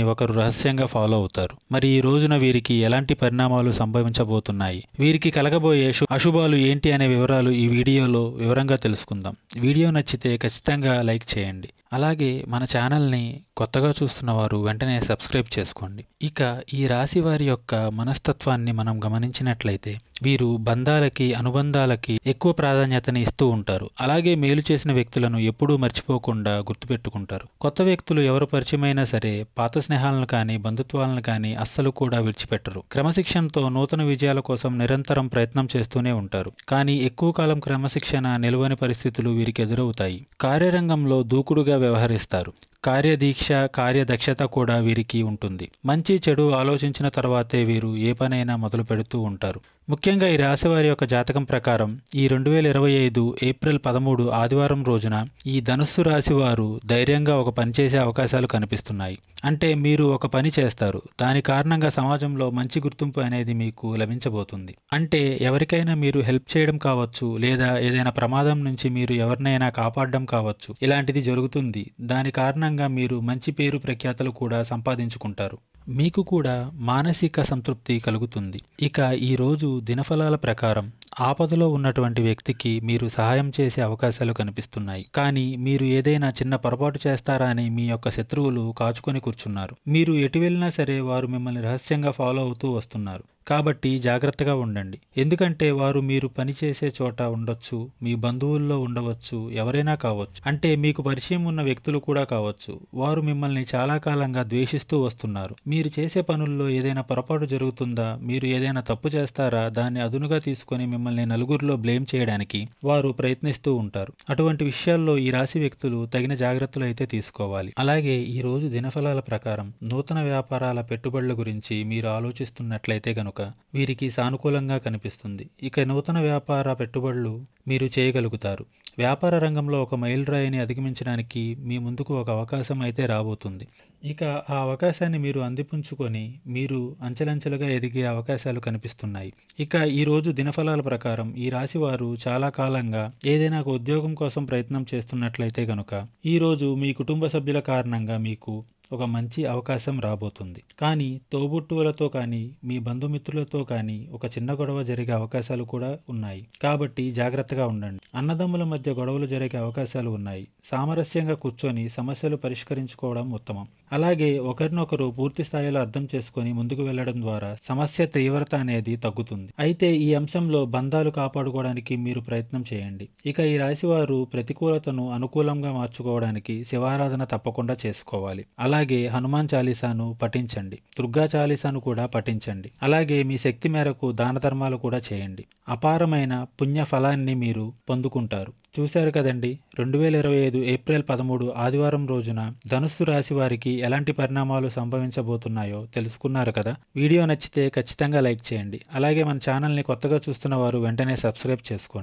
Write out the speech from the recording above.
ఒకరు రహస్యంగా ఫాలో అవుతారు. మరి ఈ రోజున వీరికి ఎలాంటి పరిణామాలు సంభవించబోతున్నాయి, వీరికి కలగబోయే అశుభాలు ఏంటి అనే వివరాలు ఈ వీడియోలో వివరంగా తెలుసుకుందాం. వీడియో నచ్చితే ఖచ్చితంగా లైక్ చేయండి. అలాగే మన ఛానల్ని కొత్తగా చూస్తున్న వారు వెంటనే సబ్స్క్రైబ్ చేసుకోండి. ఇక ఈ రాశి వారి యొక్క మనస్తత్వాన్ని మనం గమనించినట్లయితే వీరు బంధాలకి, అనుబంధాలకి ఎక్కువ ప్రాధాన్యతని ఇస్తూ ఉంటారు. అలాగే మేలు చేసిన వ్యక్తులను ఎప్పుడూ మర్చిపోకుండా గుర్తుపెట్టుకుంటారు. కొత్త వ్యక్తులు ఎవరు పరిచయమైనా సరే పాత స్నేహాలను కానీ, బంధుత్వాలను కానీ అస్సలు కూడా విడిచిపెట్టరు. క్రమశిక్షణతో నూతన విజయాల కోసం నిరంతరం ప్రయత్నం చేస్తూనే ఉంటారు. కానీ ఎక్కువ కాలం క్రమశిక్షణ నిలవని పరిస్థితులు వీరికి ఎదురవుతాయి. కార్యరంగంలో దూకుడుగా వ్యవహరిస్తారు. కార్యదీక్ష, కార్యదక్షత కూడా వీరికి ఉంటుంది. మంచి చెడు ఆలోచించిన తర్వాతే వీరు ఏ పనైనా మొదలు పెడుతూ ఉంటారు. ముఖ్యంగా ఈ రాశి వారి యొక్క జాతకం ప్రకారం ఈ 2025 ఏప్రిల్ 13 ఆదివారం రోజున ఈ ధనుస్సు రాశి వారు ధైర్యంగా ఒక పని చేసే అవకాశాలు కనిపిస్తున్నాయి. అంటే మీరు ఒక పని చేస్తారు, దాని కారణంగా సమాజంలో మంచి గుర్తింపు అనేది మీకు లభించబోతుంది. అంటే ఎవరికైనా మీరు హెల్ప్ చేయడం కావచ్చు, లేదా ఏదైనా ప్రమాదం నుంచి మీరు ఎవరినైనా కాపాడడం కావచ్చు, ఇలాంటిది జరుగుతుంది. దాని కారణంగా మీరు మంచి పేరు ప్రఖ్యాతలు కూడా సంపాదించుకుంటారు. మీకు కూడా మానసిక సంతృప్తి కలుగుతుంది. ఇక ఈరోజు దినఫలాల ప్రకారం ఆపదలో ఉన్నటువంటి వ్యక్తికి మీరు సహాయం చేసే అవకాశాలు కనిపిస్తున్నాయి. కానీ మీరు ఏదైనా చిన్న పొరపాటు చేస్తారా అని మీ యొక్క శత్రువులు కాచుకొని కూర్చున్నారు. మీరు ఎటు వెళ్ళినా సరే వారు మిమ్మల్ని రహస్యంగా ఫాలో అవుతూ వస్తున్నారు. కాబట్టి జాగ్రత్తగా ఉండండి. ఎందుకంటే వారు మీరు పనిచేసే చోట ఉండొచ్చు, మీ బంధువుల్లో ఉండవచ్చు, ఎవరైనా కావచ్చు. అంటే మీకు పరిచయం ఉన్న వ్యక్తులు కూడా కావచ్చు. వారు మిమ్మల్ని చాలా కాలంగా ద్వేషిస్తూ వస్తున్నారు. మీరు చేసే పనుల్లో ఏదైనా పొరపాటు జరుగుతుందా, మీరు ఏదైనా తప్పు చేస్తారా, దాన్ని అదునుగా తీసుకొని మిమ్మల్ని నలుగురిలో బ్లేమ్ చేయడానికి వారు ప్రయత్నిస్తూ ఉంటారు. అటువంటి విషయాల్లో ఈ రాశి వ్యక్తులు తగిన జాగ్రత్తలు అయితే తీసుకోవాలి. అలాగే ఈ రోజు దినఫలాల ప్రకారం నూతన వ్యాపారాల పెట్టుబడుల గురించి మీరు ఆలోచిస్తున్నట్లయితే గనుక వీరికి సానుకూలంగా కనిపిస్తుంది. ఇక నూతన వ్యాపార పెట్టుబడులు మీరు చేయగలుగుతారు. వ్యాపార రంగంలో ఒక మైలురాయిని అధిగమించడానికి మీ ముందుకు ఒక అవకాశం అయితే రాబోతుంది. ఇక ఆ అవకాశాన్ని మీరు అందిపుంచుకొని మీరు అంచెలంచెలుగా ఎదిగే అవకాశాలు కనిపిస్తున్నాయి. ఇక ఈరోజు దినఫలాల ప్రకారం ఈ రాశి వారు చాలా కాలంగా ఏదైనా ఒక ఉద్యోగం కోసం ప్రయత్నం చేస్తున్నట్లయితే గనుక ఈరోజు మీ కుటుంబ సభ్యుల కారణంగా మీకు ఒక మంచి అవకాశం రాబోతుంది. కానీ తోబుట్టువులతో కానీ, మీ బంధుమిత్రులతో కానీ ఒక చిన్న గొడవ జరిగే అవకాశాలు కూడా ఉన్నాయి. కాబట్టి జాగ్రత్తగా ఉండండి. అన్నదమ్ముల మధ్య గొడవలు జరిగే అవకాశాలు ఉన్నాయి. సామరస్యంగా కూర్చొని సమస్యలు పరిష్కరించుకోవడం ఉత్తమం. అలాగే ఒకరినొకరు పూర్తి స్థాయిలో అర్థం చేసుకొని ముందుకు వెళ్లడం ద్వారా సమస్య తీవ్రత అనేది తగ్గుతుంది. అయితే ఈ అంశంలో బంధాలు కాపాడుకోవడానికి మీరు ప్రయత్నం చేయండి. ఇక ఈ రాశి వారు ప్రతికూలతను అనుకూలంగా మార్చుకోవడానికి శివారాధన తప్పకుండా చేసుకోవాలి. అలాగే హనుమాన్ చాలీసాను పఠించండి. దుర్గా చాలీసాను కూడా పఠించండి. అలాగే మీ శక్తి మేరకు దాన ధర్మాలు కూడా చేయండి. అపారమైన పుణ్య ఫలాన్ని మీరు పొందుకుంటారు. చూశారు కదండి, 2025 ఏప్రిల్ 13 ఆదివారం రోజున ధనుస్సు రాశి వారికి ఎలాంటి పరిణామాలు సంభవించబోతున్నాయో తెలుసుకున్నారు కదా. వీడియో నచ్చితే ఖచ్చితంగా లైక్ చేయండి. అలాగే మన ఛానల్ని కొత్తగా చూస్తున్న వారు వెంటనే సబ్స్క్రైబ్ చేసుకోండి.